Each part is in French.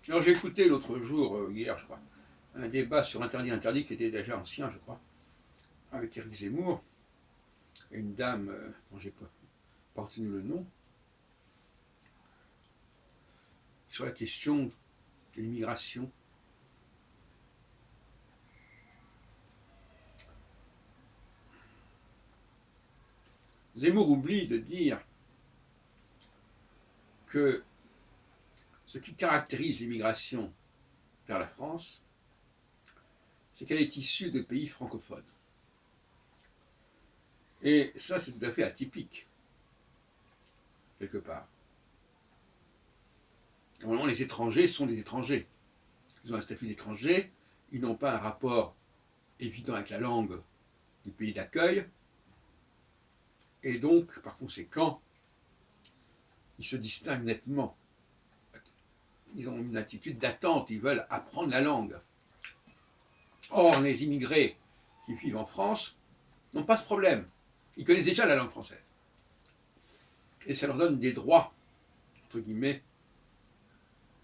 Alors j'ai écouté l'autre jour, hier je crois, un débat sur l'interdit interdit qui était déjà ancien, je crois, avec Éric Zemmour et une dame dont j'ai pas retenu le nom, sur la question de l'immigration. Zemmour oublie de dire que ce qui caractérise l'immigration vers la France, c'est qu'elle est issue de pays francophones. Et ça, c'est tout à fait atypique, quelque part. Normalement, les étrangers sont des étrangers. Ils ont un statut d'étranger, ils n'ont pas un rapport évident avec la langue du pays d'accueil, et donc, par conséquent, ils se distinguent nettement. Ils ont une attitude d'attente, ils veulent apprendre la langue. Or, les immigrés qui vivent en France n'ont pas ce problème. Ils connaissent déjà la langue française. Et ça leur donne des droits, entre guillemets,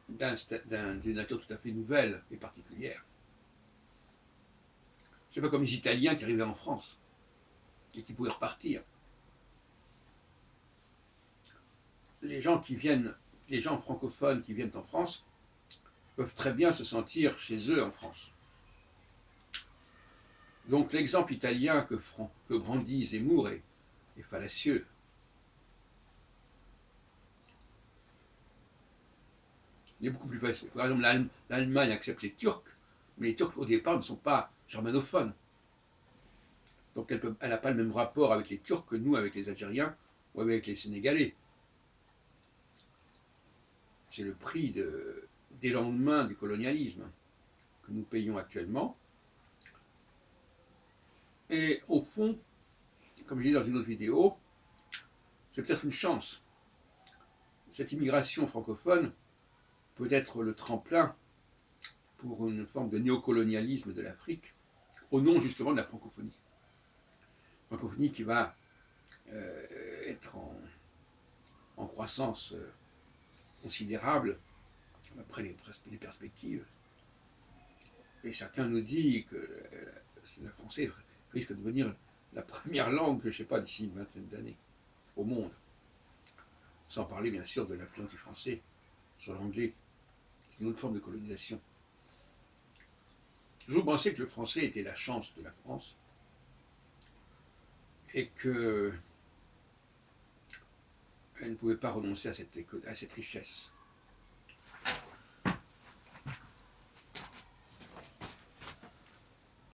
d'une nature tout à fait nouvelle et particulière. C'est pas comme les Italiens qui arrivaient en France et qui pouvaient repartir. Les gens qui viennent, les gens francophones qui viennent en France peuvent très bien se sentir chez eux en France. Donc l'exemple italien que brandit Zemmour est fallacieux. Il est beaucoup plus facile. Par exemple, l'Allemagne accepte les Turcs, mais les Turcs au départ ne sont pas germanophones. Donc elle n'a pas le même rapport avec les Turcs que nous avec les Algériens ou avec les Sénégalais. C'est le prix des lendemains du colonialisme que nous payons actuellement. Et au fond, comme je disais dans une autre vidéo, c'est peut-être une chance. Cette immigration francophone peut être le tremplin pour une forme de néocolonialisme de l'Afrique, au nom justement de la francophonie. Francophonie qui va être en croissance considérable, d'après les perspectives. Et chacun nous dit que le français risque de devenir la première langue, je ne sais pas, d'ici une vingtaine d'années, au monde. Sans parler bien sûr de l'influence du français sur l'anglais, qui est une autre forme de colonisation. Je pensais que le français était la chance de la France et qu'elle ne pouvait pas renoncer à cette richesse.